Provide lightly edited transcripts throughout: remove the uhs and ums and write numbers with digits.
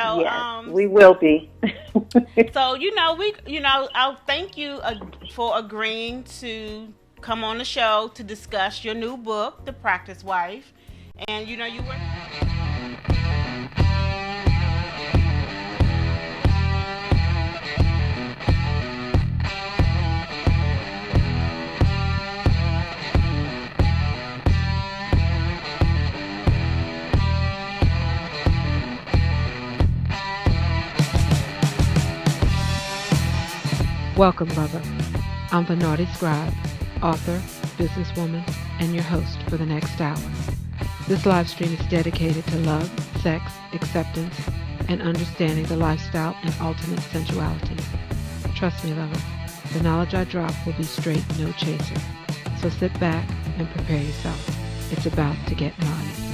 So, yes, we will be. so I'll thank you for agreeing to come on the show to discuss your new book, The Practice Wife, and you were. Welcome, lover. I'm the Naughtie Scribe, author, businesswoman, and your host for the next hour. This live stream is dedicated to love, sex, acceptance, and understanding the lifestyle and ultimate sensuality. Trust me, lover, the knowledge I drop will be straight, no chaser. So sit back and prepare yourself. It's about to get naughty.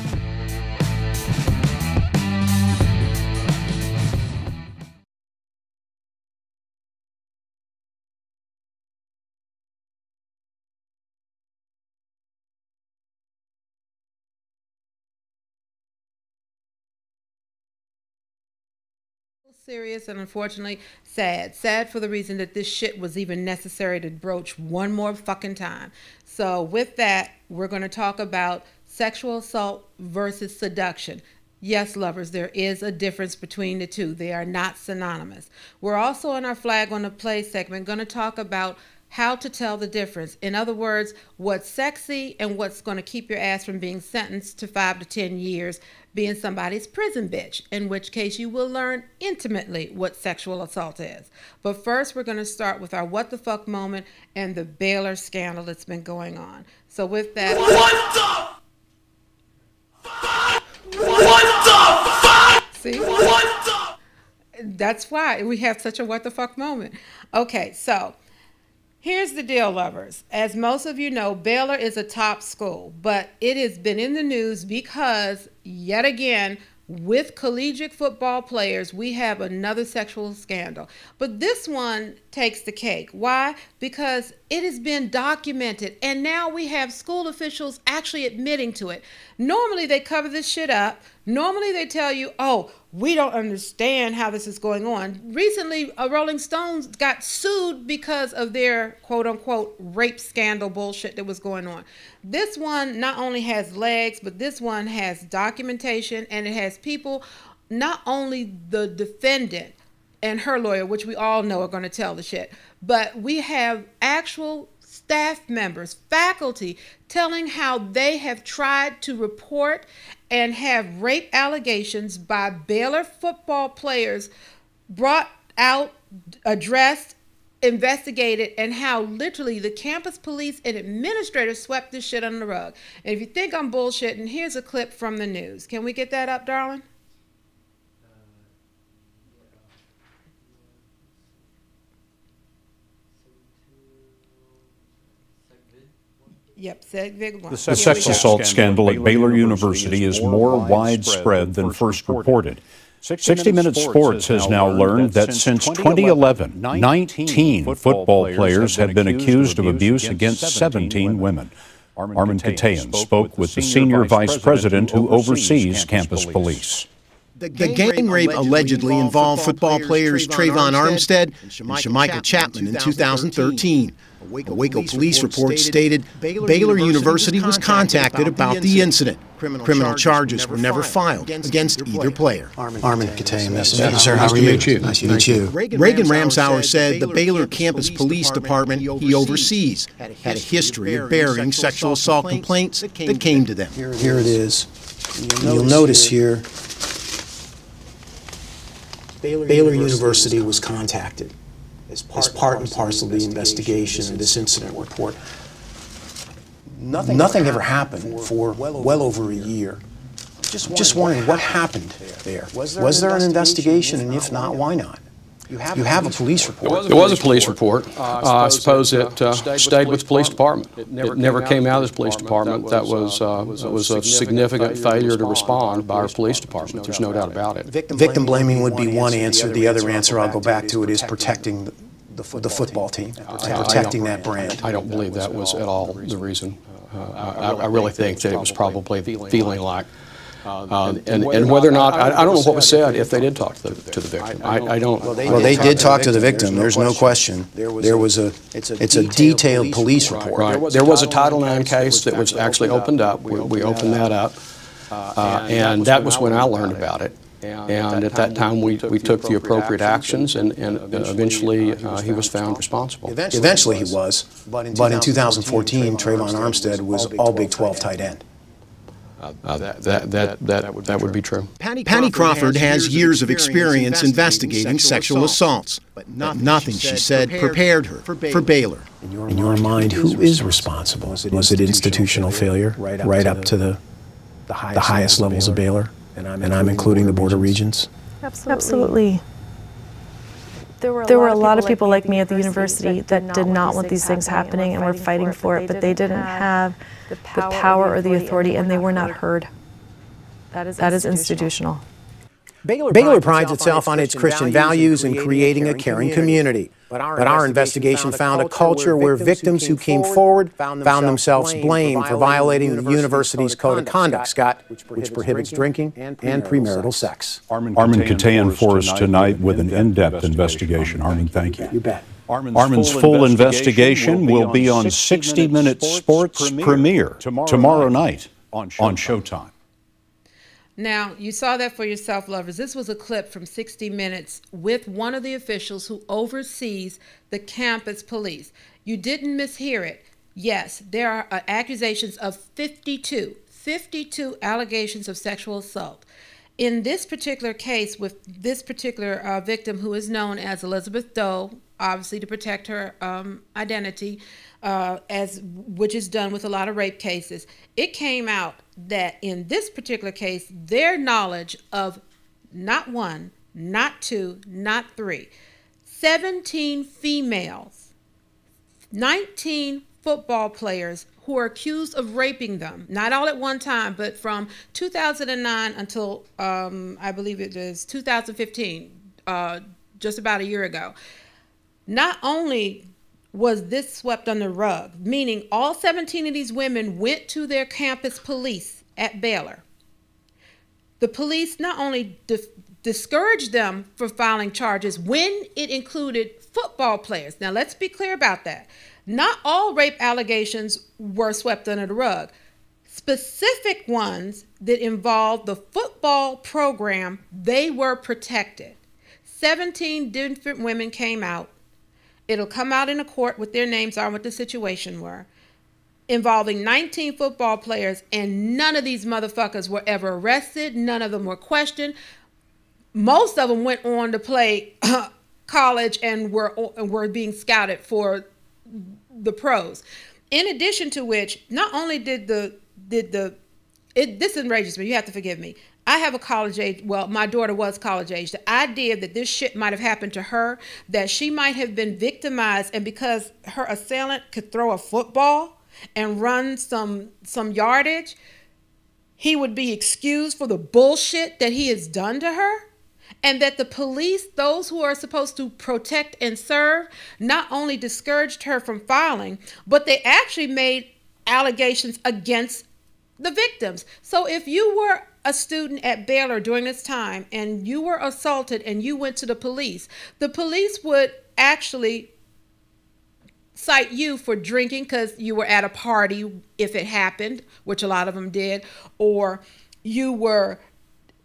Serious and unfortunately sad for the reason that this shit was even necessary to broach one more fucking time. So with that, we're going to talk about sexual assault versus seduction. Yes, lovers, there is a difference between the two. They are not synonymous. We're also in our Flag on the Play segment going to talk about how to tell the difference. In other words, what's sexy and what's going to keep your ass from being sentenced to 5 to 10 years being somebody's prison bitch, in which case you will learn intimately what sexual assault is. But first, we're going to start with our what the fuck moment and the Baylor scandal that's been going on. So with that... What the fuck? What the fuck? See? What the... That's why we have such a what the fuck moment. Okay, so... here's the deal, lovers. As most of you know, Baylor is a top school, but it has been in the news because, yet again, with collegiate football players, we have another sexual scandal. But this one takes the cake. Why? Because it has been documented, and now we have school officials actually admitting to it. Normally, they cover this shit up. Normally, they tell you, oh, we don't understand how this is going on. Recently, Rolling Stones got sued because of their quote-unquote rape scandal bullshit that was going on. This one not only has legs, but this one has documentation, and it has people, not only the defendant and her lawyer, which we all know are going to tell the shit, but we have actual staff members, faculty, telling how they have tried to report and have rape allegations by Baylor football players brought out, addressed, investigated, and how literally the campus police and administrators swept this shit under the rug. And if you think I'm bullshitting, here's a clip from the news. Can we get that up, darling? Yep, the sex assault scandal at Baylor University is more widespread than first reported. 60 Minutes Sports has now learned that since 2011, 19 football players have been accused of abuse against 17 women. Armin Katayan spoke with the senior vice president who oversees campus police. The gang rape allegedly involved football players Trayvon Armstead and Shamichael Chapman in 2013. A Waco police report stated Baylor University was contacted about the incident. Criminal charges were never filed against either player. Armin Katayan, nice to meet you, sir. How are you? Nice to meet you. Reagan Ramsauer said the Baylor campus police department he oversees had a history of bearing sexual assault complaints that came to them. Here it is. You'll notice here, Baylor University was contacted as part and parcel of the investigation of this incident report. Nothing ever happened for well over a year. Just wondering what happened there. Was there an investigation, and if not, why not? You have a police report. It was a police report. I suppose it stayed with the police department. It never came out of the police department. That was a significant failure to respond by our police department. There's no doubt about it. Victim blaming would be one answer. The other answer, I'll go back to it, is protecting the football team, protecting that brand. I don't believe that was at all the reason. I really think that it was probably feeling like And whether or not, I don't know what was said if they did talk to the victim. I don't. Well, they did talk to the victim. There's no question. It's a detailed police report. Right. There was a Title IX case that was actually opened up. We opened that up, and that was when I learned about it. And at that time, we took the appropriate actions, and eventually he was found responsible. Eventually he was, but in 2014, Trayvon Armstead was all Big 12 tight end. That would be true. Patty Crawford has years of experience investigating sexual assaults, but nothing she said prepared her for Baylor. In your mind, who is responsible? Was it institutional failure, right up to the highest levels of Baylor? And I'm including the border regions? Absolutely. There were a lot of people like me at the university that did not want these things happening and were fighting for it, but they didn't have the power or the authority, and they were not heard. That is institutional. Baylor prides itself on its Christian values and creating a caring community. But our investigation found a culture where victims who came forward found themselves blamed for violating the university's code of conduct, Scott, which prohibits drinking and premarital sex. Armin Katayan for us tonight with an in-depth investigation. Armin, thank you. You bet. Armin's full investigation will be on 60 Minutes Sports premiere tomorrow night on Showtime. Now, you saw that for yourself, lovers. This was a clip from 60 Minutes with one of the officials who oversees the campus police. You didn't mishear it. Yes, there are accusations of 52 allegations of sexual assault. In this particular case, with this particular victim, who is known as Elizabeth Doe, obviously to protect her identity, which is done with a lot of rape cases, it came out that in this particular case, their knowledge of not one, not two, not three, 17 females, 19 football players who are accused of raping them, not all at one time, but from 2009 until I believe it is 2015, just about a year ago. Not only was this swept under the rug, meaning all 17 of these women went to their campus police at Baylor. The police not only discouraged them from filing charges when it included football players. Now, let's be clear about that. Not all rape allegations were swept under the rug. Specific ones that involved the football program, they were protected. 17 different women came out. It'll come out in a court what their names are and what the situation were, involving 19 football players, and none of these motherfuckers were ever arrested. None of them were questioned. Most of them went on to play college and were being scouted for the pros. In addition to which, not only this enrages me, you have to forgive me. I have a college age, well, my daughter was college age. The idea that this shit might have happened to her, that she might have been victimized, and because her assailant could throw a football and run some yardage, he would be excused for the bullshit that he has done to her, and that the police, those who are supposed to protect and serve, not only discouraged her from filing, but they actually made allegations against the victims. So if you were a student at Baylor during this time and you were assaulted and you went to the police would actually cite you for drinking because you were at a party if it happened, which a lot of them did, or you were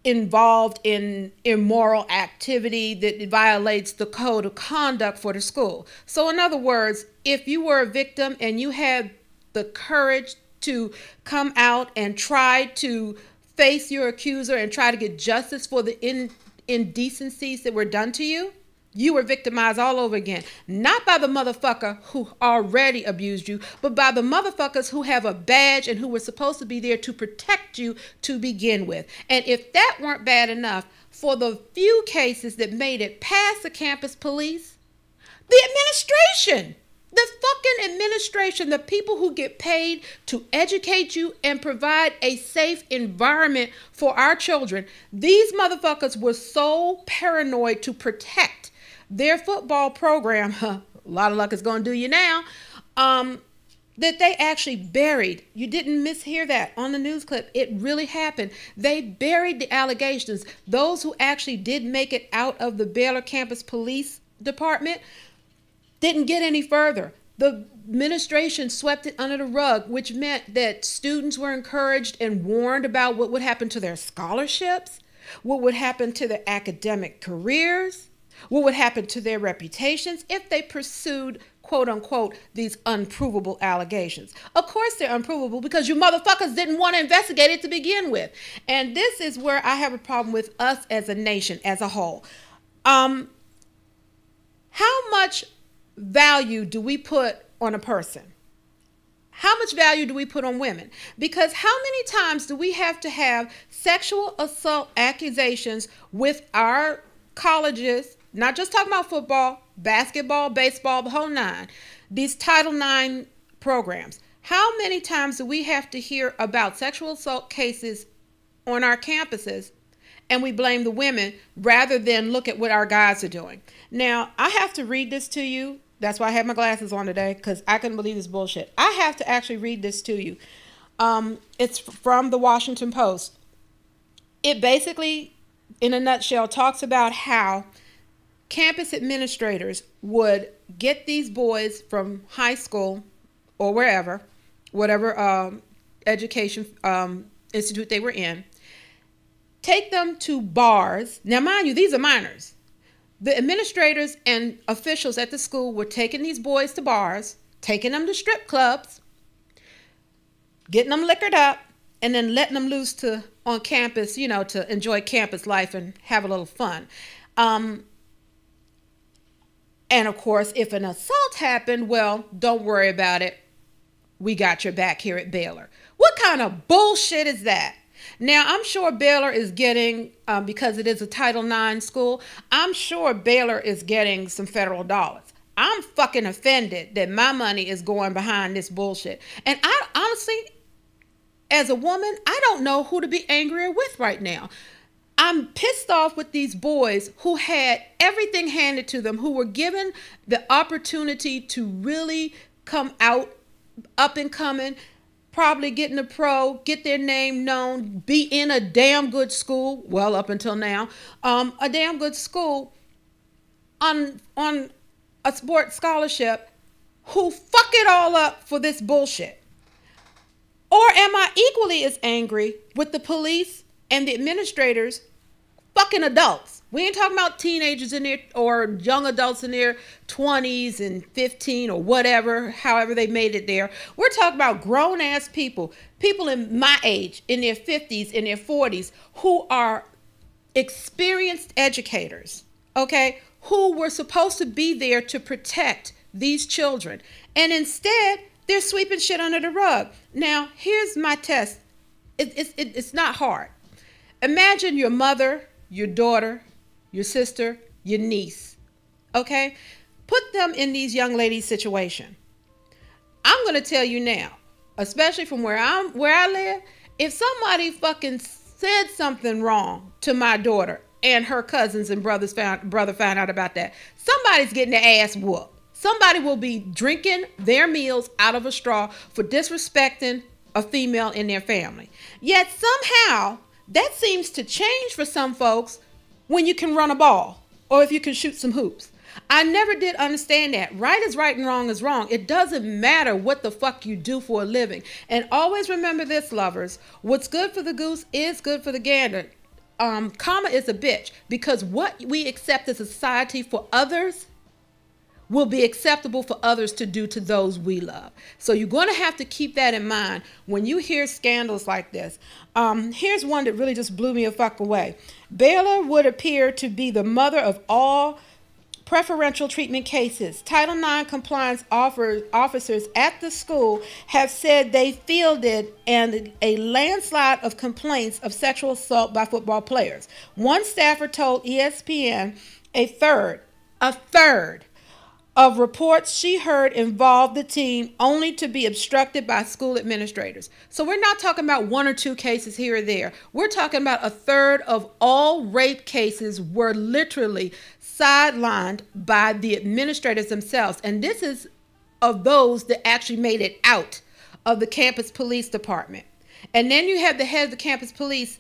involved in immoral activity that violates the code of conduct for the school. So in other words, if you were a victim and you had the courage to come out and try to face your accuser and try to get justice for the indecencies that were done to you, you were victimized all over again. Not by the motherfucker who already abused you, but by the motherfuckers who have a badge and who were supposed to be there to protect you to begin with. And if that weren't bad enough, for the few cases that made it past the campus police, the administration, the fucking administration, the people who get paid to educate you and provide a safe environment for our children, these motherfuckers were so paranoid to protect their football program. A lot of luck is going to do you now. that they actually buried. You didn't mishear that on the news clip. It really happened. They buried the allegations. Those who actually did make it out of the Baylor campus police department didn't get any further. The administration swept it under the rug, which meant that students were encouraged and warned about what would happen to their scholarships, what would happen to their academic careers, what would happen to their reputations if they pursued, quote unquote, these unprovable allegations. Of course they're unprovable because you motherfuckers didn't want to investigate it to begin with. And this is where I have a problem with us as a nation as a whole. How much value do we put on a person? How much value do we put on women? Because how many times do we have to have sexual assault accusations with our colleges, not just talking about football, basketball, baseball, the whole nine, these Title IX programs? How many times do we have to hear about sexual assault cases on our campuses and we blame the women rather than look at what our guys are doing? Now, I have to read this to you. That's why I have my glasses on today, because I couldn't believe this bullshit. I have to actually read this to you. It's from the Washington Post. It basically, in a nutshell, talks about how campus administrators would get these boys from high school or wherever, whatever education institute they were in, take them to bars. Now, mind you, these are minors. The administrators and officials at the school were taking these boys to bars, taking them to strip clubs, getting them liquored up, and then letting them loose on campus, you know, to enjoy campus life and have a little fun. And of course, if an assault happened, well, don't worry about it. We got your back here at Baylor. What kind of bullshit is that? Now, I'm sure Baylor is getting, because it is a Title IX school, I'm sure Baylor is getting some federal dollars. I'm fucking offended that my money is going behind this bullshit. And I honestly, as a woman, I don't know who to be angrier with right now. I'm pissed off with these boys who had everything handed to them, who were given the opportunity to really come out, up and coming, probably getting a pro, get their name known, be in a damn good school, well, up until now, a damn good school on a sports scholarship, who fuck it all up for this bullshit. Or am I equally as angry with the police and the administrators fucking adults? We ain't talking about teenagers in there or young adults in their 20s and 15 or whatever, however they made it there. We're talking about grown-ass people, people in my age, in their 50s, in their 40s, who are experienced educators, okay, who were supposed to be there to protect these children. And instead, they're sweeping shit under the rug. Now, here's my test. It's not hard. Imagine your mother, your daughter, your sister, your niece, okay? Put them in these young ladies' situation. I'm going to tell you now, especially from where I live, if somebody fucking said something wrong to my daughter and her cousins and brother found out about that, somebody's getting their ass whooped. Somebody will be drinking their meals out of a straw for disrespecting a female in their family. Yet somehow that seems to change for some folks when you can run a ball or if you can shoot some hoops. I never did understand that. Right is right and wrong is wrong. It doesn't matter what the fuck you do for a living. And always remember this, lovers. What's good for the goose is good for the gander. Karma is a bitch, because what we accept as a society for others will be acceptable for others to do to those we love. So you're going to have to keep that in mind when you hear scandals like this. Here's one that really just blew me a fuck away. Baylor would appear to be the mother of all preferential treatment cases. Title IX compliance officers at the school have said they fielded a landslide of complaints of sexual assault by football players. One staffer told ESPN a third of reports she heard involved the team, only to be obstructed by school administrators. So we're not talking about one or two cases here or there. We're talking about a third of all rape cases were literally sidelined by the administrators themselves. And this is of those that actually made it out of the campus police department. And then you have the head of the campus police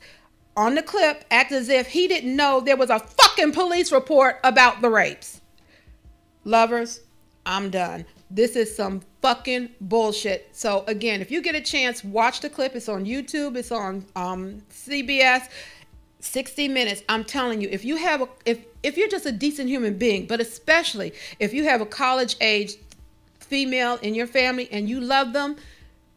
on the clip act as if he didn't know there was a fucking police report about the rapes. Lovers, I'm done. This is some fucking bullshit. So again, if you get a chance, watch the clip. It's on YouTube. It's on CBS. 60 Minutes. I'm telling you, if you have if you're just a decent human being, but especially if you have a college age female in your family and you love them,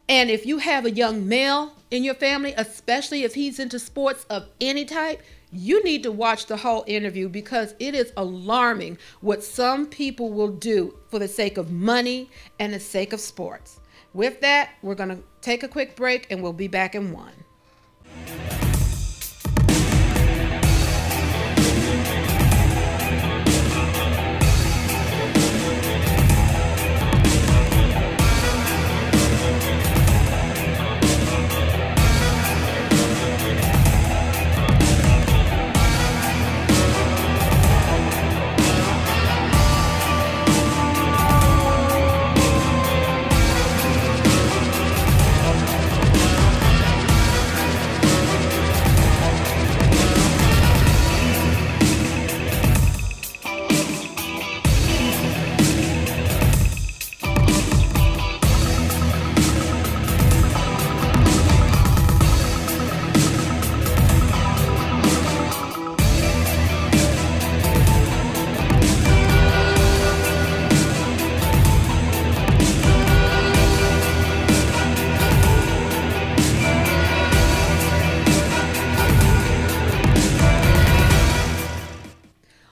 and if you have a young male in your family, especially if he's into sports of any type, you need to watch the whole interview, because it is alarming what some people will do for the sake of money and the sake of sports. With that, we're going to take a quick break and we'll be back in one.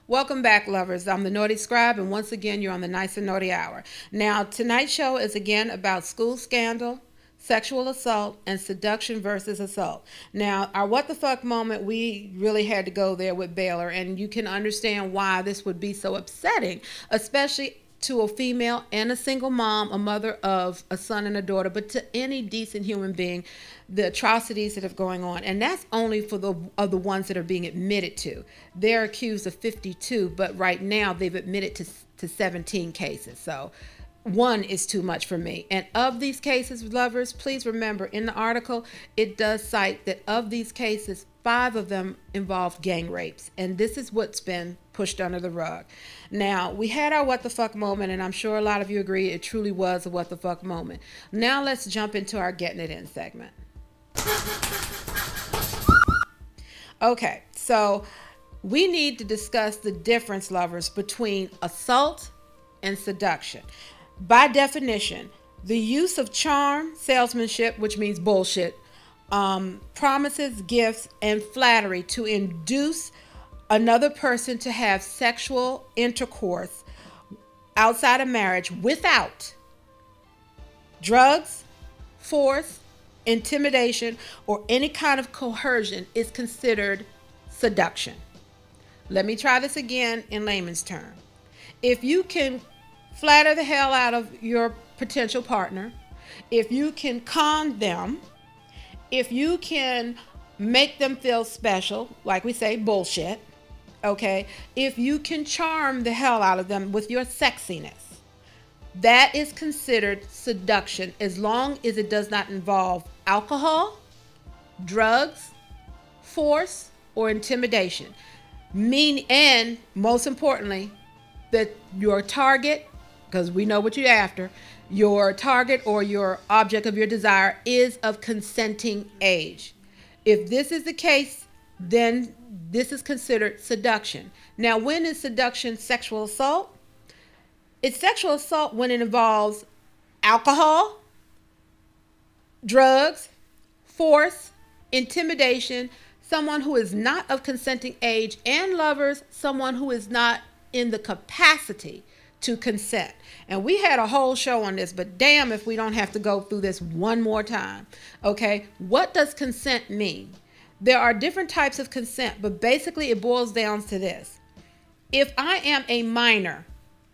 Welcome back, lovers. I'm the Naughty Scribe, and once again, you're on the Nice and Naughty Hour. Now, tonight's show is again about school scandal, sexual assault, and seduction versus assault. Now, our what the fuck moment, we really had to go there with Baylor, and you can understand why this would be so upsetting, especially to a female and a single mom, a mother of a son and a daughter, but to any decent human being, the atrocities that are going on. And that's only for the ones that are being admitted to. They're accused of 52, but right now they've admitted to 17 cases. So one is too much for me. And of these cases, lovers, please remember in the article, it does cite that of these cases, 5 of them involve gang rapes. And this is what's been pushed under the rug. Now, we had our what the fuck moment, and I'm sure a lot of you agree it truly was a what the fuck moment. Now let's jump into our getting it in segment. Okay, so we need to discuss the difference, lovers, between assault and seduction. By definition, the use of charm, salesmanship, which means bullshit, promises, gifts, and flattery to induce another person to have sexual intercourse outside of marriage without drugs, force, intimidation, or any kind of coercion is considered seduction. Let me try this again in layman's terms. If you can flatter the hell out of your potential partner, if you can con them, if you can make them feel special, like we say, bullshit, okay, if you can charm the hell out of them with your sexiness, that is considered seduction, as long as it does not involve alcohol, drugs, force, or intimidation. And most importantly, that your target, because we know what you're after, your target or your object of your desire is of consenting age. If this is the case, then this is considered seduction. Now, when is seduction sexual assault? It's sexual assault when it involves alcohol, drugs, force, intimidation, someone who is not of consenting age, and lovers, someone who is not in the capacity to consent. And we had a whole show on this, but damn if we don't have to go through this one more time. Okay, what does consent mean? There are different types of consent, but basically it boils down to this. If I am a minor,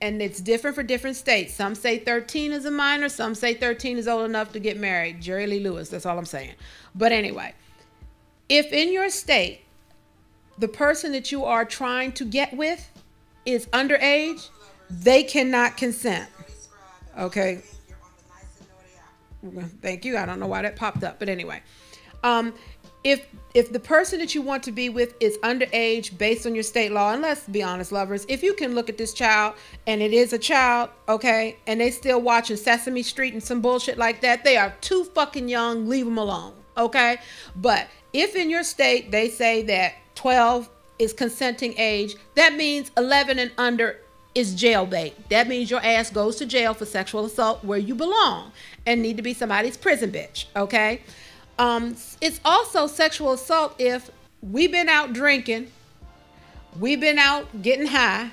and it's different for different states. Some say 13 is a minor. Some say 13 is old enough to get married. Jerry Lee Lewis, that's all I'm saying. But anyway, if in your state, the person that you are trying to get with is underage, they cannot consent. Okay. Thank you. I don't know why that popped up, but anyway. If the person that you want to be with is underage based on your state law, and let's be honest, lovers, if you can look at this child and it is a child, okay, and they still watching Sesame Street and some bullshit like that, they are too fucking young. Leave them alone, okay? But if in your state they say that 12 is consenting age, that means 11 and under is jail bait. That means your ass goes to jail for sexual assault where you belong and need to be somebody's prison bitch, okay? It's also sexual assault if we've been out drinking, we've been out getting high,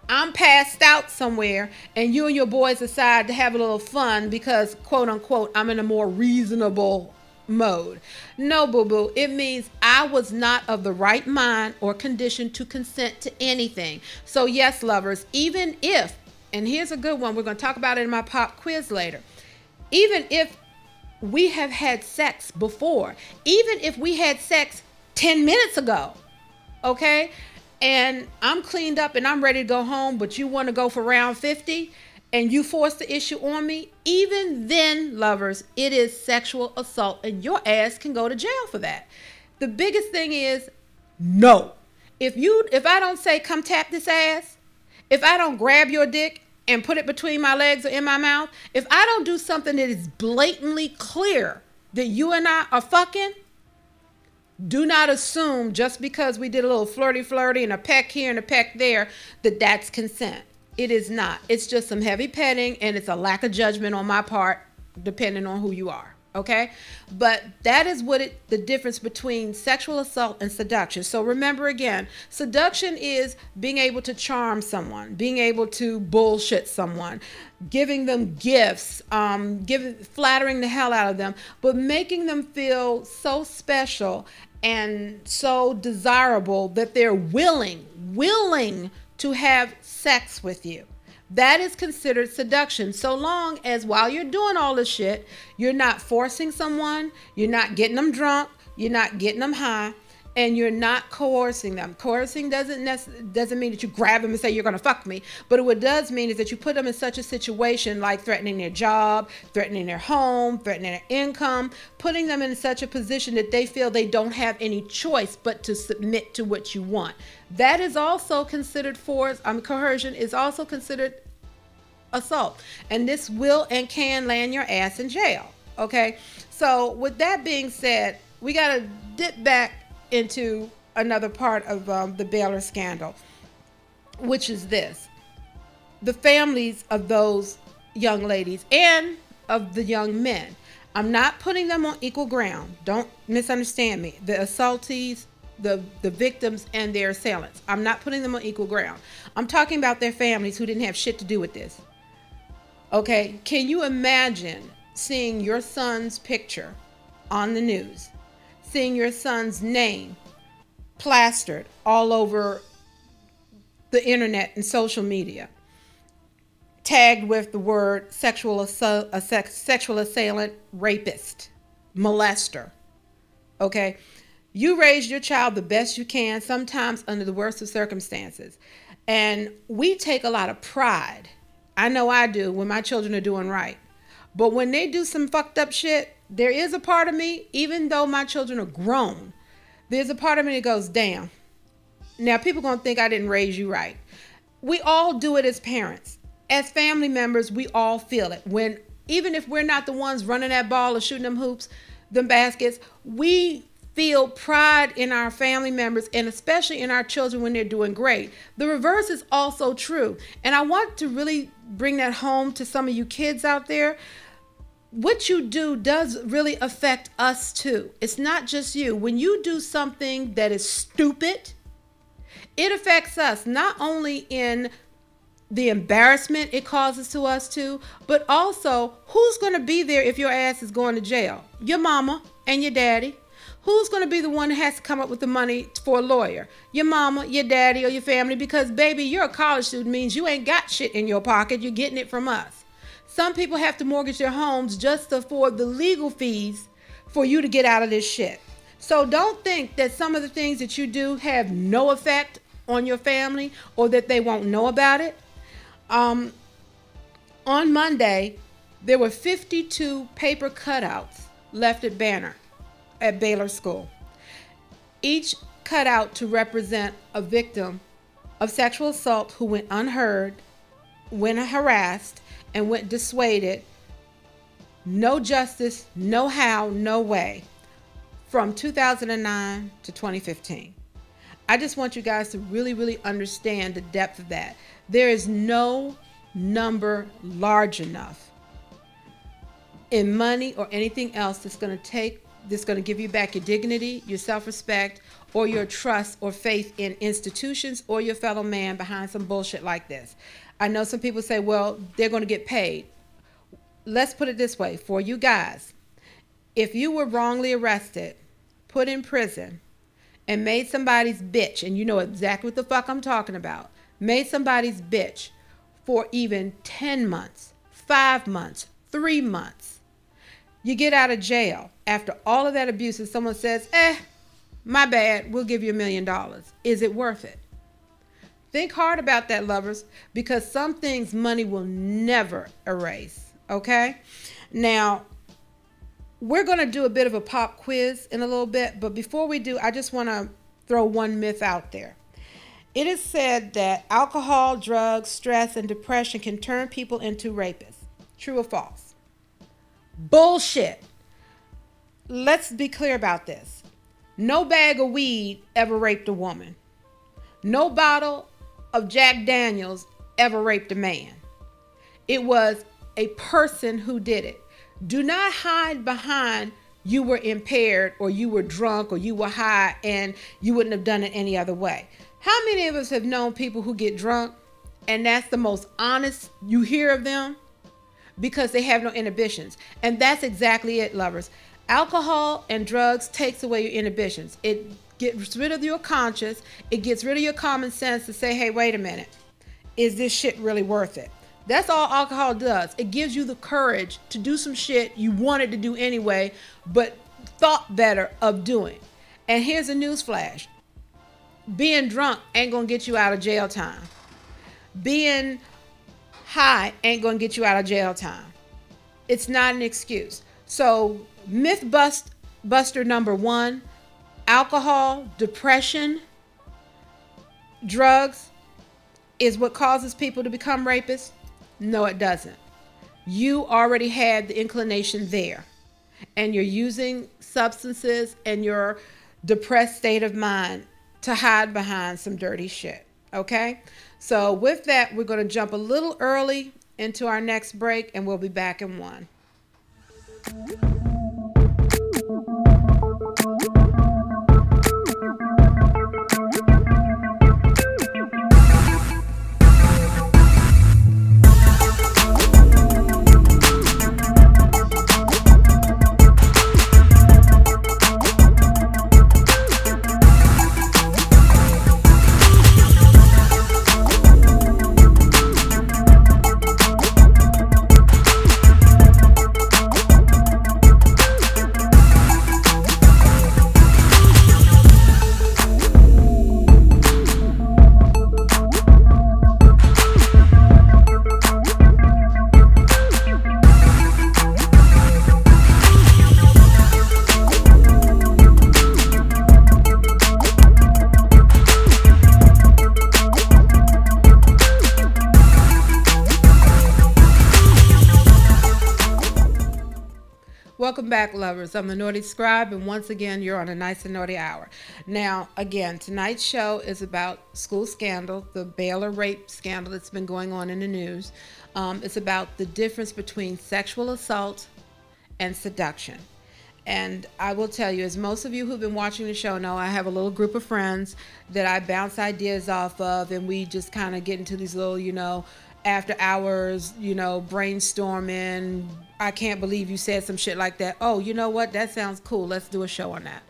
I'm passed out somewhere, and you and your boys decide to have a little fun because, quote unquote, I'm in a more reasonable mode. No, boo-boo. It means I was not of the right mind or condition to consent to anything. So yes, lovers, even if, and here's a good one, we're going to talk about it in my pop quiz later, even if we have had sex before, even if we had sex 10 minutes ago, okay, and I'm cleaned up and I'm ready to go home, but you want to go for round 50 and you force the issue on me, even then, lovers, it is sexual assault and your ass can go to jail for that. The biggest thing is no. If I don't say come tap this ass, if I don't grab your dick and put it between my legs or in my mouth, if I don't do something that is blatantly clear that you and I are fucking, do not assume just because we did a little flirty and a peck here and a peck there that that's consent. It is not. It's just some heavy petting and it's a lack of judgment on my part, depending on who you are. Okay, but that is the difference between sexual assault and seduction. So remember again, seduction is being able to charm someone, being able to bullshit someone, giving them gifts, flattering the hell out of them, but making them feel so special and so desirable that they're willing to have sex with you. That is considered seduction, so long as while you're doing all this shit, you're not forcing someone, you're not getting them drunk, you're not getting them high, and you're not coercing them. Coercing doesn't mean that you grab them and say you're going to fuck me, but what it does mean is that you put them in such a situation like threatening their job, threatening their home, threatening their income, putting them in such a position that they feel they don't have any choice but to submit to what you want. That is also considered coercion is also considered assault. And this will and can land your ass in jail. Okay? So with that being said, we got to dip back into another part of the Baylor scandal, which is this. The families of those young ladies and of the young men. I'm not putting them on equal ground. Don't misunderstand me. The assaultees, the victims and their assailants. I'm not putting them on equal ground. I'm talking about their families who didn't have shit to do with this. Okay, can you imagine seeing your son's picture on the news, seeing your son's name plastered all over the internet and social media, tagged with the word sexual assailant, rapist, molester? Okay. You raised your child the best you can, sometimes under the worst of circumstances. And we take a lot of pride, I know I do, when my children are doing right. But when they do some fucked up shit, there is a part of me, even though my children are grown, there's a part of me that goes, damn. Now, people going to think I didn't raise you right. We all do it as parents. As family members, we all feel it. Even if we're not the ones running that ball or shooting them hoops, them baskets, we feel pride in our family members and especially in our children when they're doing great. The reverse is also true. And I want to really bring that home to some of you kids out there. What you do does really affect us too. It's not just you. When you do something that is stupid, it affects us not only in the embarrassment it causes to us too, but also who's going to be there if your ass is going to jail? Your mama and your daddy. Who's going to be the one that has to come up with the money for a lawyer? Your mama, your daddy, or your family, because baby, you're a college student, means you ain't got shit in your pocket. You're getting it from us. Some people have to mortgage their homes just to afford the legal fees for you to get out of this shit. So don't think that some of the things that you do have no effect on your family or that they won't know about it. On On Monday, there were 52 paper cutouts left at Banner at Baylor School. Each cutout to represent a victim of sexual assault who went unheard, went harassed, and went dissuaded. No justice, no how, no way. From 2009 to 2015. I just want you guys to really, really understand the depth of that. There is no number large enough in money or anything else that's going to give you back your dignity, your self-respect, or your trust or faith in institutions or your fellow man behind some bullshit like this. I know some people say, well, they're going to get paid. Let's put it this way for you guys. If you were wrongly arrested, put in prison, and made somebody's bitch, and you know exactly what the fuck I'm talking about, made somebody's bitch for even 10 months, 5 months, 3 months, you get out of jail after all of that abuse and someone says, my bad, we'll give you $1 million. Is it worth it? Think hard about that, lovers, because some things money will never erase, okay? Now, we're going to do a bit of a pop quiz in a little bit, but before we do, I just want to throw one myth out there. It is said that alcohol, drugs, stress, and depression can turn people into rapists. True or false? Bullshit. Let's be clear about this. No bag of weed ever raped a woman. No bottle of Jack Daniels ever raped a man. It was a person who did it. Do not hide behind you were impaired or you were drunk or you were high and you wouldn't have done it any other way. How many of us have known people who get drunk and that's the most honest you hear of them? Because they have no inhibitions. And that's exactly it, lovers. Alcohol and drugs takes away your inhibitions. It gets rid of your conscience. It gets rid of your common sense to say, hey, wait a minute. Is this shit really worth it? That's all alcohol does. It gives you the courage to do some shit you wanted to do anyway, but thought better of doing. And here's a news flash. Being drunk ain't gonna get you out of jail time. Being high ain't gonna get you out of jail time. It's not an excuse. So myth buster number 1, alcohol, depression, drugs is what causes people to become rapists. No, it doesn't. You already had the inclination there, and you're using substances and your depressed state of mind to hide behind some dirty shit. Okay? So with that, we're going to jump a little early into our next break, and we'll be back in 1. Welcome back, lovers. I'm the Naughty Scribe, and once again, you're on a Nice and Naughty Hour. Now, again, tonight's show is about school scandal, the Baylor rape scandal that's been going on in the news. It's about the difference between sexual assault and seduction. And I will tell you, as most of you who've been watching the show know, I have a little group of friends that I bounce ideas off of, and we just kind of get into these little, after hours, brainstorming. I can't believe you said some shit like that. Oh, you know what? That sounds cool. Let's do a show on that.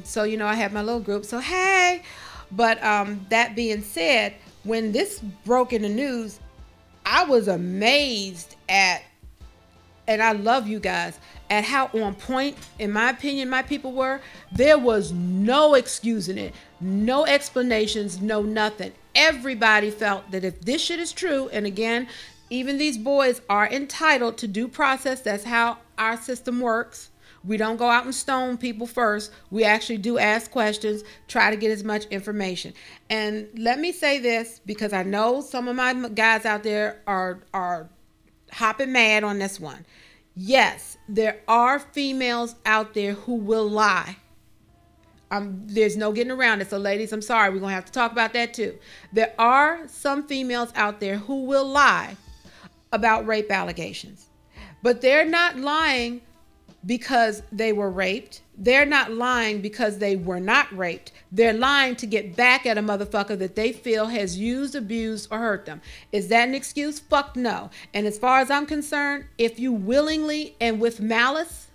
So, I have my little group. So, hey. But that being said, when this broke in the news, I was amazed at, and I love you guys, at how on point, in my opinion, my people were. There was no excusing it. No explanations, no nothing. Everybody felt that if this shit is true, and again, Even these boys are entitled to due process. That's how our system works. We don't go out and stone people first. We actually do ask questions, try to get as much information. And let me say this, because I know some of my guys out there are hopping mad on this one. Yes, there are females out there who will lie. There's no getting around it. So ladies, I'm sorry. We're going to have to talk about that too. There are some females out there who will lie about rape allegations. But they're not lying because they were raped. They're not lying because they were not raped. They're lying to get back at a motherfucker that they feel has used, abused, or hurt them. Is that an excuse? Fuck no. And as far as I'm concerned, if you willingly and with malice,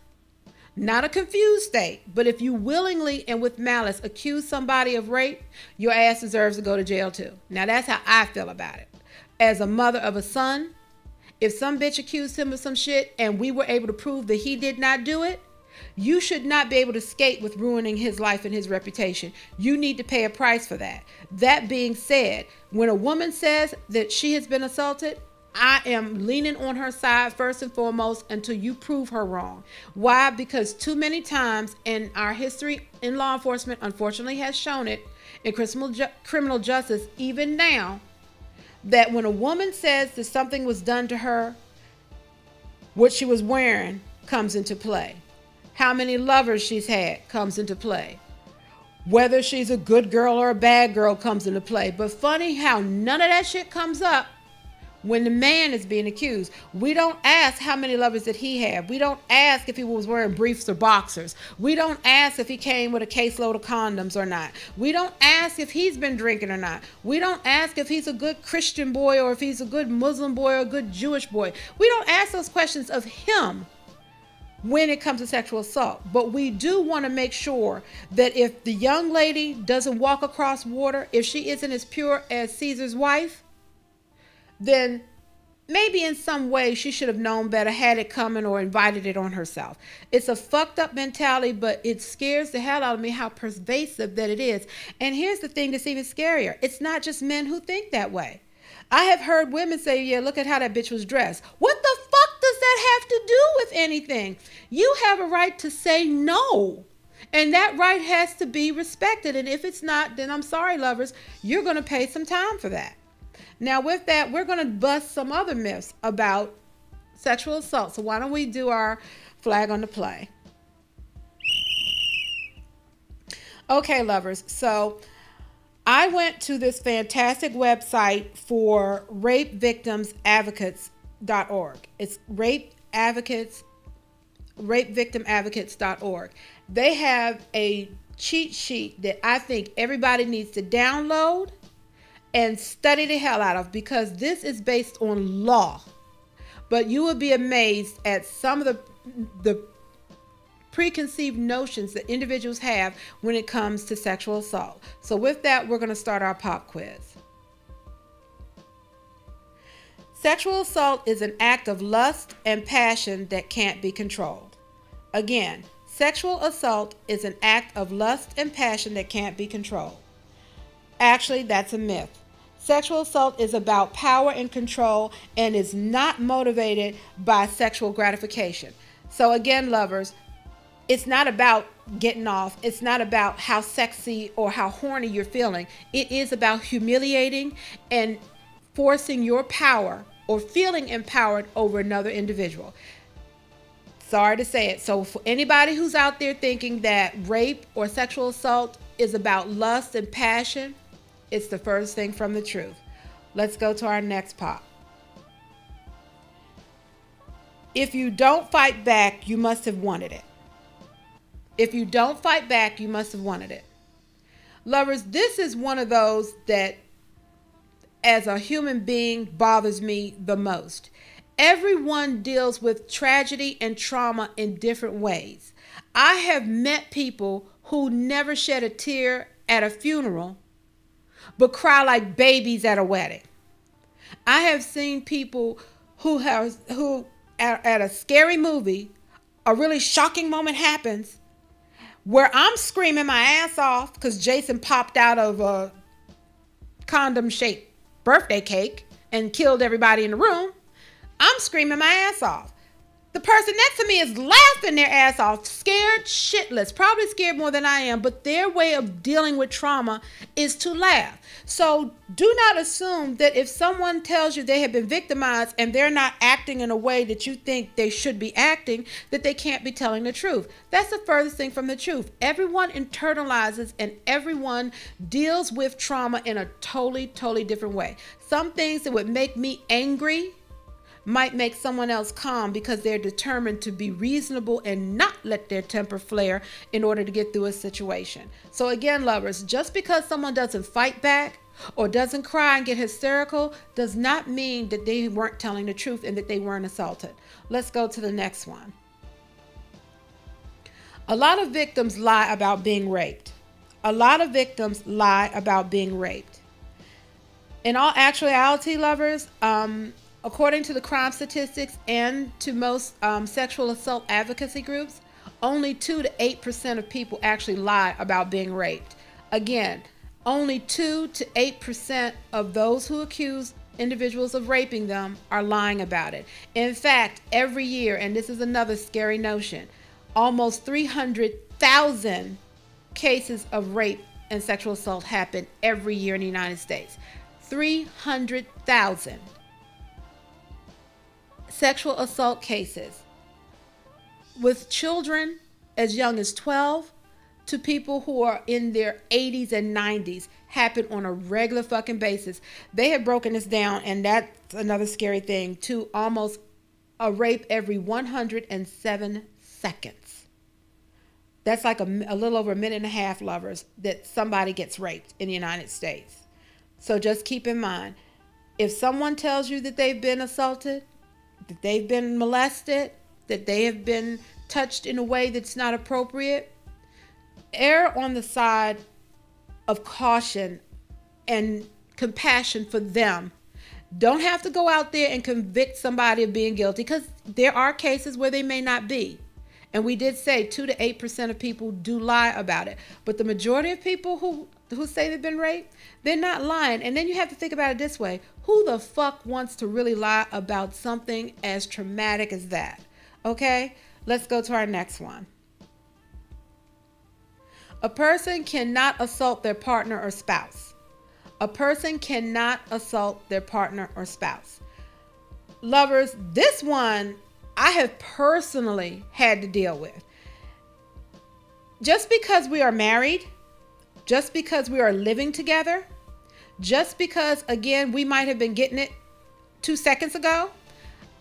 not a confused state, but if you willingly and with malice accuse somebody of rape, your ass deserves to go to jail too. Now that's how I feel about it. As a mother of a son, if some bitch accused him of some shit and we were able to prove that he did not do it, you should not be able to skate with ruining his life and his reputation. You need to pay a price for that. That being said, when a woman says that she has been assaulted, I am leaning on her side first and foremost until you prove her wrong. Why? Because too many times in our history in law enforcement, unfortunately has shown it, in criminal justice, even now, that when a woman says that something was done to her, what she was wearing comes into play. How many lovers she's had comes into play. Whether she's a good girl or a bad girl comes into play. But funny how none of that shit comes up when the man is being accused. We don't ask how many lovers did he have. We don't ask if he was wearing briefs or boxers. We don't ask if he came with a caseload of condoms or not. We don't ask if he's been drinking or not. We don't ask if he's a good Christian boy or if he's a good Muslim boy or a good Jewish boy. We don't ask those questions of him when it comes to sexual assault. But we do want to make sure that if the young lady doesn't walk across water, if she isn't as pure as Caesar's wife, then maybe in some way she should have known better, had it coming, or invited it on herself. It's a fucked up mentality, but it scares the hell out of me how pervasive that it is. And here's the thing that's even scarier. It's not just men who think that way. I have heard women say, yeah, look at how that bitch was dressed. What the fuck does that have to do with anything? You have a right to say no. And that right has to be respected. And if it's not, then I'm sorry, lovers, you're going to pay some time for that. Now, with that, we're going to bust some other myths about sexual assault. So why don't we do our flag on the play? Okay, lovers. So I went to this fantastic website for rapevictimsadvocates.org. It's rapevictimadvocates.org. They have a cheat sheet that I think everybody needs to download and study the hell out of, because this is based on law. But you will be amazed at some of the preconceived notions that individuals have when it comes to sexual assault. So with that, we're going to start our pop quiz. Sexual assault is an act of lust and passion that can't be controlled. Again, sexual assault is an act of lust and passion that can't be controlled. Actually, that's a myth. Sexual assault is about power and control and is not motivated by sexual gratification. So again, lovers, it's not about getting off. It's not about how sexy or how horny you're feeling. It is about humiliating and forcing your power or feeling empowered over another individual. Sorry to say it. So for anybody who's out there thinking that rape or sexual assault is about lust and passion, it's the first thing from the truth. Let's go to our next pop. If you don't fight back, you must have wanted it. If you don't fight back, you must have wanted it. Lovers, this is one of those that, as a human being, bothers me the most. Everyone deals with tragedy and trauma in different ways. I have met people who never shed a tear at a funeral, but cry like babies at a wedding. I have seen people who at a scary movie, a really shocking moment happens where I'm screaming my ass off because Jason popped out of a condom-shaped birthday cake and killed everybody in the room. I'm screaming my ass off. The person next to me is laughing their ass off, scared shitless, probably scared more than I am, but their way of dealing with trauma is to laugh. So do not assume that if someone tells you they have been victimized and they're not acting in a way that you think they should be acting, that they can't be telling the truth. That's the furthest thing from the truth. Everyone internalizes and everyone deals with trauma in a totally, totally different way. Some things that would make me angry might make someone else calm because they're determined to be reasonable and not let their temper flare in order to get through a situation. So again, lovers, just because someone doesn't fight back or doesn't cry and get hysterical does not mean that they weren't telling the truth and that they weren't assaulted. Let's go to the next one. A lot of victims lie about being raped. A lot of victims lie about being raped. In all actuality, lovers, according to the crime statistics and to most sexual assault advocacy groups, only 2 to 8% of people actually lie about being raped. Again, only 2 to 8% of those who accuse individuals of raping them are lying about it. In fact, every year, and this is another scary notion, almost 300,000 cases of rape and sexual assault happen every year in the United States. 300,000. Sexual assault cases with children as young as 12 to people who are in their 80s and 90s happen on a regular fucking basis. They have broken this down, and that's another scary thing, to almost a rape every 107 seconds. That's like a little over a minute and a half, lovers, that somebody gets raped in the United States. So just keep in mind, if someone tells you that they've been assaulted, that they've been molested, that they have been touched in a way that's not appropriate, err on the side of caution and compassion for them. Don't have to go out there and convict somebody of being guilty, because there are cases where they may not be. And we did say 2 to 8% of people do lie about it. But the majority of people who say they've been raped, they're not lying. And then you have to think about it this way. Who the fuck wants to really lie about something as traumatic as that? Okay, let's go to our next one. A person cannot assault their partner or spouse. A person cannot assault their partner or spouse. Lovers, this one I have personally had to deal with. Just because we are married, just because we are living together, just because, again, we might have been getting it 2 seconds ago,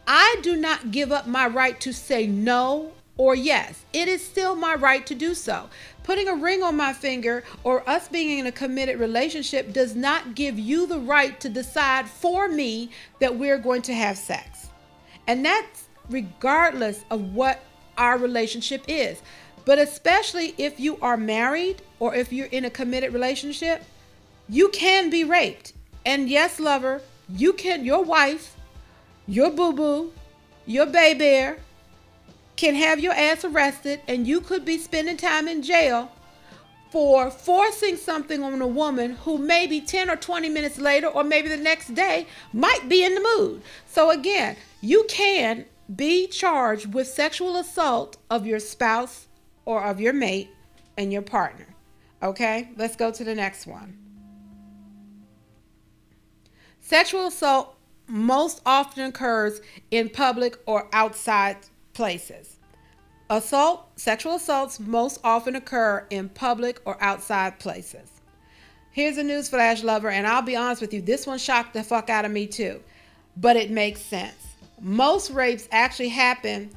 I do not give up my right to say no or yes. It is still my right to do so. Putting a ring on my finger or us being in a committed relationship does not give you the right to decide for me that we're going to have sex. And that's regardless of what our relationship is. But especially if you are married or if you're in a committed relationship, you can be raped. And yes, lover, you can, your wife, your boo-boo, your baby can have your ass arrested, and you could be spending time in jail for forcing something on a woman who maybe 10 or 20 minutes later or maybe the next day might be in the mood. So again, you can be charged with sexual assault of your spouse or of your mate and your partner. Okay, let's go to the next one. Sexual assault most often occurs in public or outside places. Sexual assaults most often occur in public or outside places. Here's a newsflash, lover, and I'll be honest with you, this one shocked the fuck out of me too, but it makes sense. Most rapes actually happen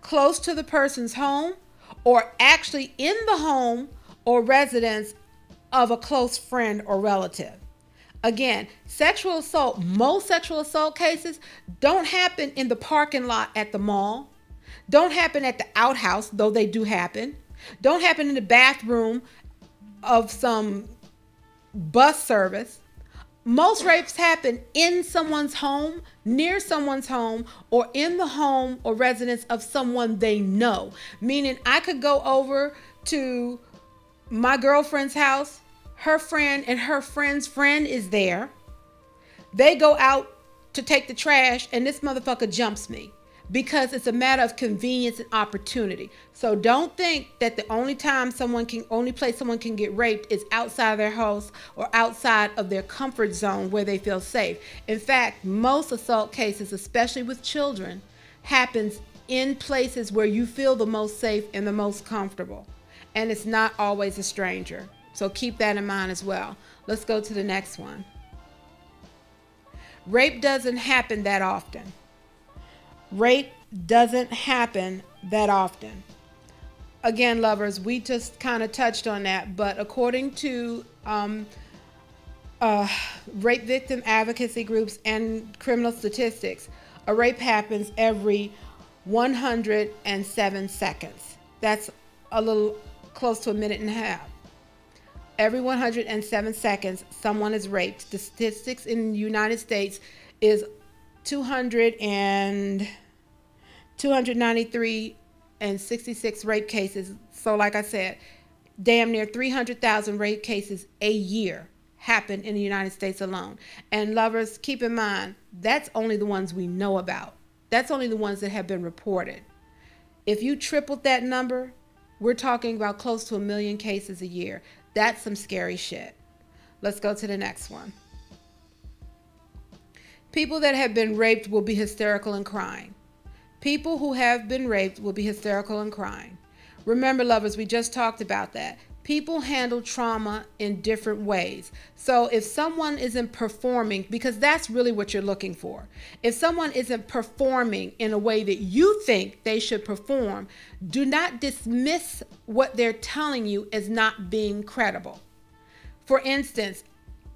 close to the person's home or actually in the home or residence of a close friend or relative. Again, sexual assault, most sexual assault cases don't happen in the parking lot at the mall, don't happen at the outhouse, though they do happen, don't happen in the bathroom of some bus service. Most rapes happen in someone's home, near someone's home, or in the home or residence of someone they know. Meaning I could go over to my girlfriend's house, her friend and her friend's friend is there. They go out to take the trash and this motherfucker jumps me, because it's a matter of convenience and opportunity. So don't think that the only place someone can get raped is outside of their house or outside of their comfort zone where they feel safe. In fact, most assault cases, especially with children, happens in places where you feel the most safe and the most comfortable. And it's not always a stranger. So keep that in mind as well. Let's go to the next one. Rape doesn't happen that often. Rape doesn't happen that often. Again, lovers, we just kind of touched on that, but according to rape victim advocacy groups and criminal statistics, a rape happens every 107 seconds. That's a little close to a minute and a half. Every 107 seconds, someone is raped. The statistics in the United States is 293 and 66 rape cases. So like I said, damn near 300,000 rape cases a year happen in the United States alone. And lovers, keep in mind, that's only the ones we know about. That's only the ones that have been reported. If you tripled that number, we're talking about close to 1 million cases a year. That's some scary shit. Let's go to the next one. People that have been raped will be hysterical and crying. People who have been raped will be hysterical and crying. Remember, lovers, we just talked about that. People handle trauma in different ways. So if someone isn't performing, because that's really what you're looking for. If someone isn't performing in a way that you think they should perform, do not dismiss what they're telling you as not being credible. For instance,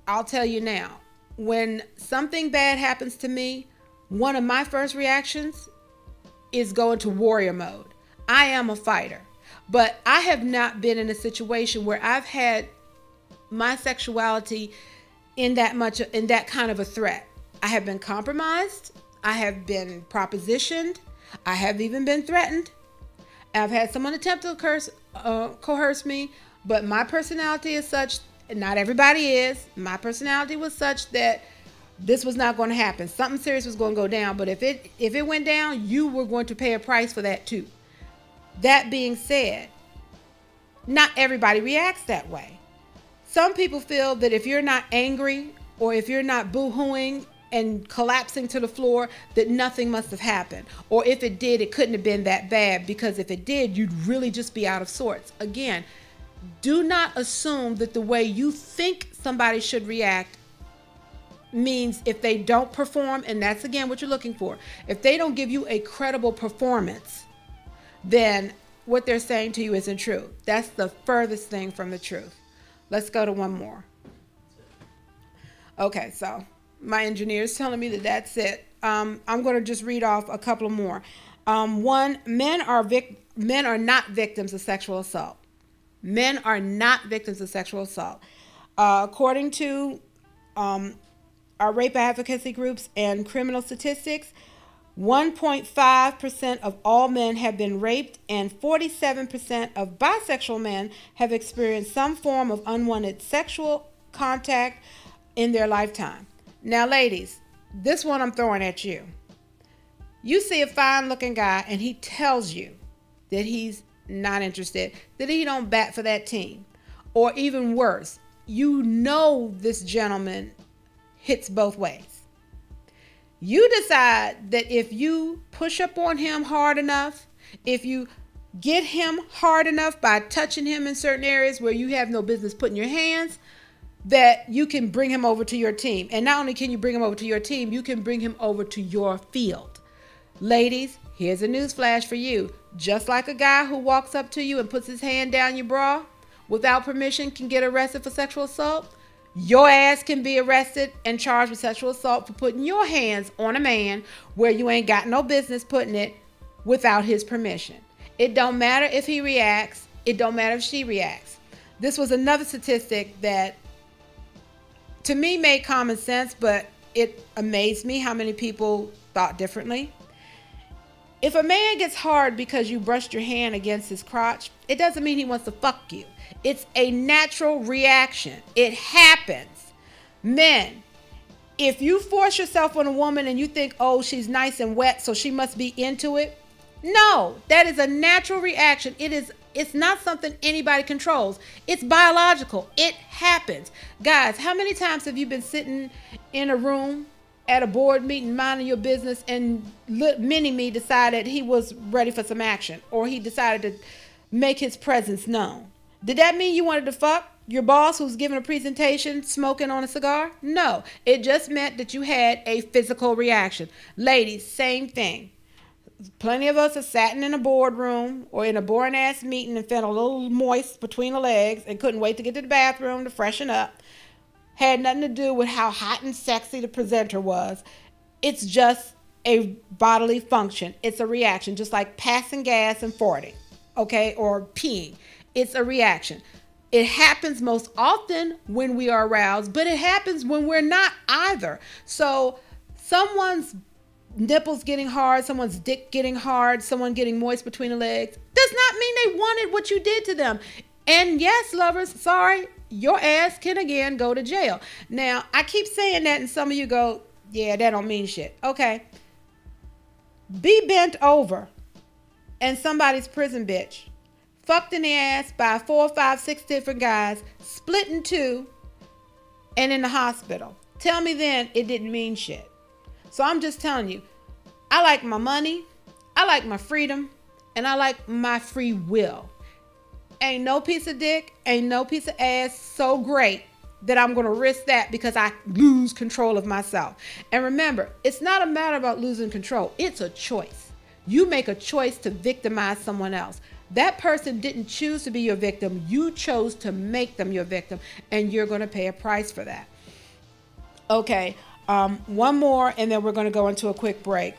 I'll tell you now, when something bad happens to me, one of my first reactions is go into warrior mode. I am a fighter. But I have not been in a situation where I've had my sexuality in that kind of a threat. I have been compromised. I have been propositioned. I have even been threatened. I've had someone attempt to coerce me, but my personality is such, not everybody is, my personality was such that this was not going to happen. Something serious was going to go down, but if it went down, you were going to pay a price for that too. That being said, not everybody reacts that way. Some people feel that if you're not angry or if you're not boo-hooing and collapsing to the floor, that nothing must have happened. Or if it did, it couldn't have been that bad, because if it did, you'd really just be out of sorts. Again, do not assume that the way you think somebody should react means if they don't perform, and that's again what you're looking for. If they don't give you a credible performance, then what they're saying to you isn't true. That's the furthest thing from the truth. Let's go to one more. Okay, so my engineer is telling me that that's it. I'm going to just read off a couple more. One, men are not victims of sexual assault. Men are not victims of sexual assault. According to our rape advocacy groups and criminal statistics, 1.5% of all men have been raped, and 47% of bisexual men have experienced some form of unwanted sexual contact in their lifetime. Now, ladies, this one I'm throwing at you. You see a fine-looking guy, and he tells you that he's not interested, that he don't bat for that team. Or even worse, you know this gentleman hits both ways. You decide that if you push up on him hard enough, if you get him hard enough by touching him in certain areas where you have no business putting your hands, that you can bring him over to your team. And not only can you bring him over to your team, you can bring him over to your field. Ladies, here's a news flash for you. Just like a guy who walks up to you and puts his hand down your bra without permission can get arrested for sexual assault, your ass can be arrested and charged with sexual assault for putting your hands on a man where you ain't got no business putting it without his permission. It don't matter if he reacts. It don't matter if she reacts. This was another statistic that to me made common sense, but it amazed me how many people thought differently. If a man gets hard because you brushed your hand against his crotch, it doesn't mean he wants to fuck you. It's a natural reaction. It happens. Men, If you force yourself on a woman and you think, oh, she's nice and wet, so she must be into it. No, that is a natural reaction. It's not something anybody controls. It's biological. It happens. Guys, how many times have you been sitting in a room at a board meeting, minding your business, and Mini-Me decided he was ready for some action, or he decided to make his presence known? Did that mean you wanted to fuck your boss who's giving a presentation smoking on a cigar? No, it just meant that you had a physical reaction. Ladies, same thing. Plenty of us have sat in a boardroom or in a boring ass meeting and felt a little moist between the legs and couldn't wait to get to the bathroom to freshen up. Had nothing to do with how hot and sexy the presenter was. It's just a bodily function. It's a reaction, just like passing gas and farting, okay, or peeing. It's a reaction. It happens most often when we are aroused, but it happens when we're not either. So someone's nipples getting hard, someone's dick getting hard, someone getting moist between the legs does not mean they wanted what you did to them. And yes, lovers, sorry, your ass can again go to jail. Now, I keep saying that and some of you go, yeah, that don't mean shit. Okay. Be bent over and somebody's prison bitch, fucked in the ass by 4, 5, 6 different guys, split in two, and in the hospital. Tell me then it didn't mean shit. So I'm just telling you, I like my money, I like my freedom, and I like my free will. Ain't no piece of dick, ain't no piece of ass so great that I'm going to risk that because I lose control of myself. And remember, it's not a matter about losing control. It's a choice. You make a choice to victimize someone else. That person didn't choose to be your victim. You chose to make them your victim, and you're going to pay a price for that. Okay. One more, and then we're going to go into a quick break.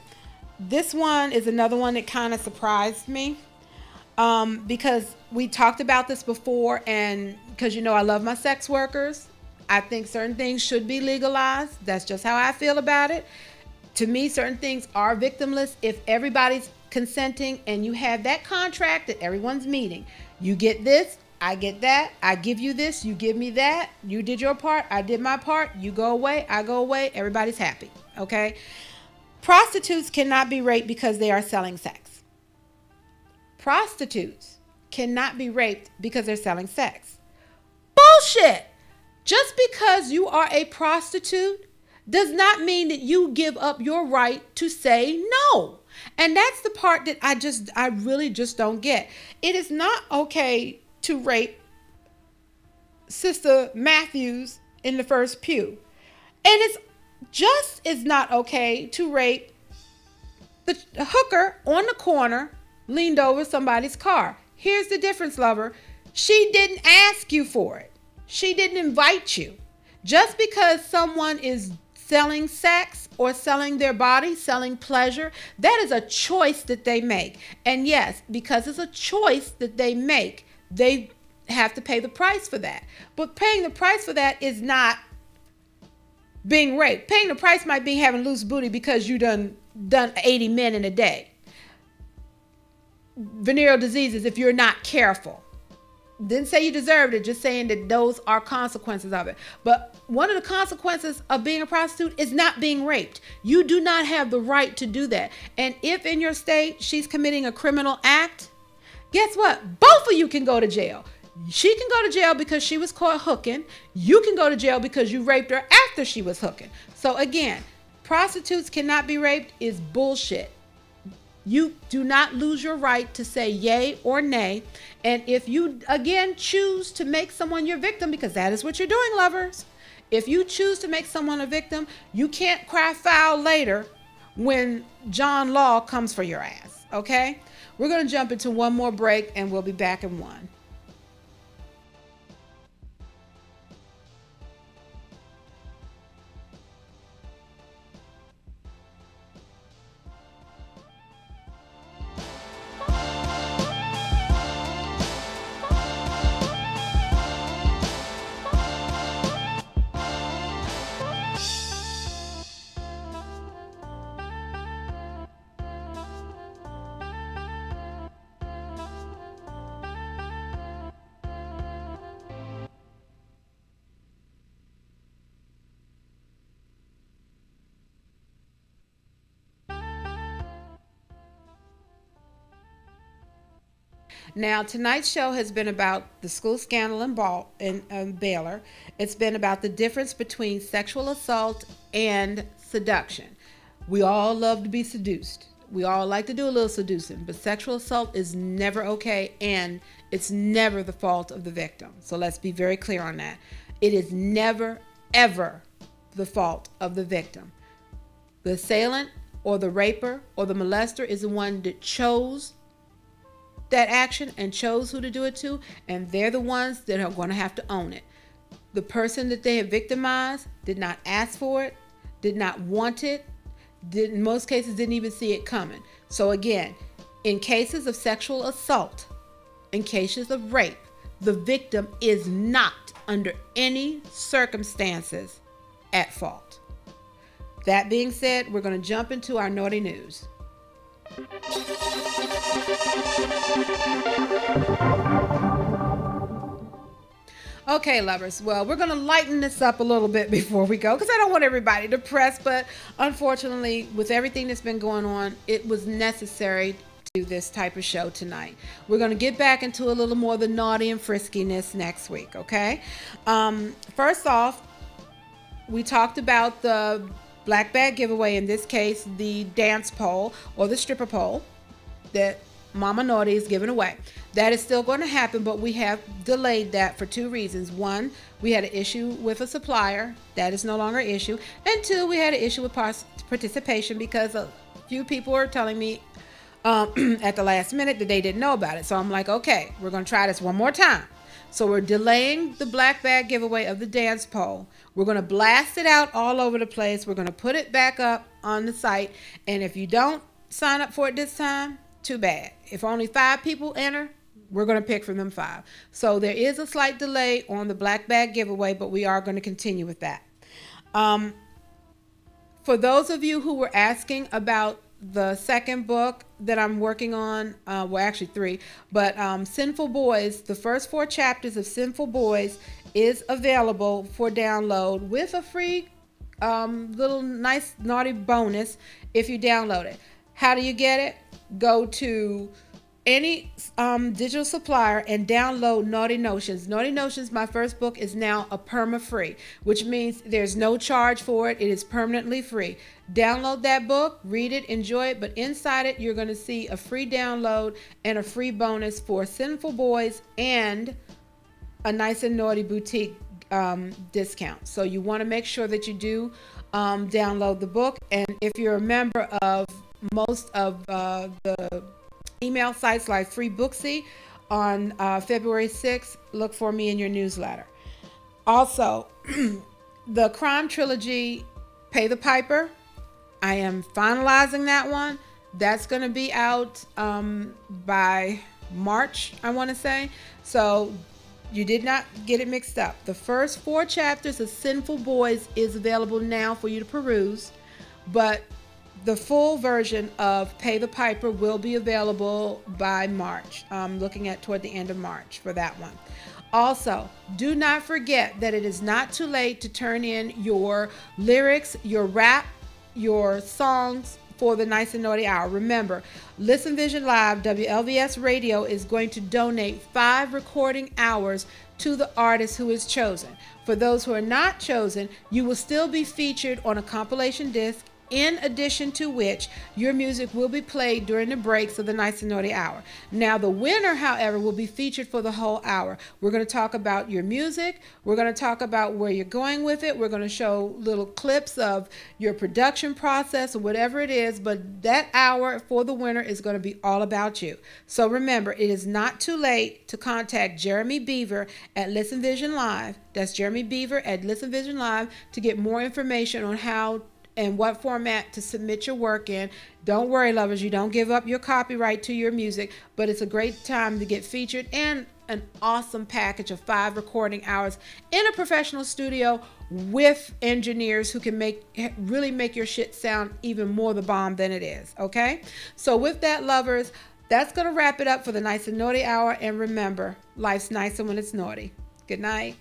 This one is another one that kind of surprised me because we talked about this before, and because, you know, I love my sex workers. I think certain things should be legalized. That's just how I feel about it. To me, certain things are victimless if everybody's consenting and you have that contract that everyone's meeting. You get this, I get that, I give you this, you give me that, you did your part, I did my part, you go away, I go away, everybody's happy, okay? Prostitutes cannot be raped because they are selling sex. Prostitutes cannot be raped because they're selling sex. Bullshit! Just because you are a prostitute does not mean that you give up your right to say no. And that's the part that I really just don't get. It is not okay to rape Sister Matthews in the first pew. And it's just as not okay to rape the hooker on the corner leaned over somebody's car. Here's the difference, lover. She didn't ask you for it. She didn't invite you. Just because someone is selling sex or selling their body, selling pleasure, that is a choice that they make. And yes, because it's a choice that they make, they have to pay the price for that. But paying the price for that is not being raped. Paying the price might be having loose booty because you done 80 men in a day. Venereal diseases if you're not careful. Didn't say you deserved it, just saying that those are consequences of it. But one of the consequences of being a prostitute is not being raped. You do not have the right to do that. And if in your state she's committing a criminal act, guess what? Both of you can go to jail. She can go to jail because she was caught hooking. You can go to jail because you raped her after she was hooking. So again, prostitutes cannot be raped is bullshit. You do not lose your right to say yay or nay. And if you, again, choose to make someone your victim, because that is what you're doing, lovers. If you choose to make someone a victim, you can't cry foul later when John Law comes for your ass, okay? We're going to jump into one more break, and we'll be back in one. Now, tonight's show has been about the school scandal in Baylor. It's been about the difference between sexual assault and seduction. We all love to be seduced. We all like to do a little seducing, but sexual assault is never okay, and it's never the fault of the victim. So let's be very clear on that. It is never, ever the fault of the victim. The assailant or the raper or the molester is the one that chose that action and chose who to do it to, and they're the ones that are going to have to own it. The person that they have victimized did not ask for it, did not want it, in most cases didn't even see it coming. So again, in cases of sexual assault, in cases of rape, the victim is not under any circumstances at fault. That being said, we're going to jump into our naughty news. Okay, lovers. Well, we're going to lighten this up a little bit before we go, because I don't want everybody depressed, but unfortunately, with everything that's been going on, it was necessary to do this type of show tonight. We're going to get back into a little more of the naughty and friskiness next week, okay? First off, we talked about the black bag giveaway, in this case, the dance pole or the stripper pole that Mama Naughty is giving away. That is still going to happen, but we have delayed that for two reasons. One, we had an issue with a supplier. That is no longer an issue. And two, we had an issue with participation because a few people were telling me at the last minute that they didn't know about it. So I'm like, okay, we're going to try this one more time. So we're delaying the black bag giveaway of the dance pole. We're going to blast it out all over the place. We're going to put it back up on the site. And if you don't sign up for it this time, too bad. If only 5 people enter, we're going to pick from them 5. So there is a slight delay on the black bag giveaway, but we are going to continue with that. For those of you who were asking about the second book that I'm working on, well, actually 3, but Sinful Boys, the first 4 chapters of Sinful Boys is available for download with a free little nice naughty bonus if you download it. How do you get it? Go to any digital supplier and download Naughty Notions. Naughty Notions, my first book, is now a perma-free, which means there's no charge for it. It is permanently free. Download that book, read it, enjoy it, but inside it, you're going to see a free download and a free bonus for Sinful Boys and a Nice and Naughty Boutique discount. So you want to make sure that you do download the book. And if you're a member of most of the email sites like Free Booksy, on February 6th, look for me in your newsletter. Also, the crime trilogy, Pay the Piper, I am finalizing that one. That's going to be out by March, I want to say. So you did not get it mixed up. The first 4 chapters of Sinful Boys is available now for you to peruse, but the full version of Pay the Piper will be available by March. I'm looking at toward the end of March for that one. Also, do not forget that it is not too late to turn in your lyrics, your rap, your songs for the Nice and Naughty Hour. Remember, Listen Vision Live, WLVS Radio, is going to donate 5 recording hours to the artist who is chosen. For those who are not chosen, you will still be featured on a compilation disc, in addition to which your music will be played during the breaks of the Nice and Naughty Hour. Now, the winner, however, will be featured for the whole hour. We're going to talk about your music. We're going to talk about where you're going with it. We're going to show little clips of your production process or whatever it is, but that hour for the winner is going to be all about you. So remember, it is not too late to contact Jeremy Beaver at Listen Vision Live. That's Jeremy Beaver at Listen Vision Live to get more information on how and what format to submit your work in. Don't worry, lovers, you don't give up your copyright to your music, but it's a great time to get featured and an awesome package of 5 recording hours in a professional studio with engineers who can really make your shit sound even more the bomb than it is, okay? So with that, lovers, that's going to wrap it up for the Nice and Naughty Hour, and remember, life's nicer when it's naughty. Good night.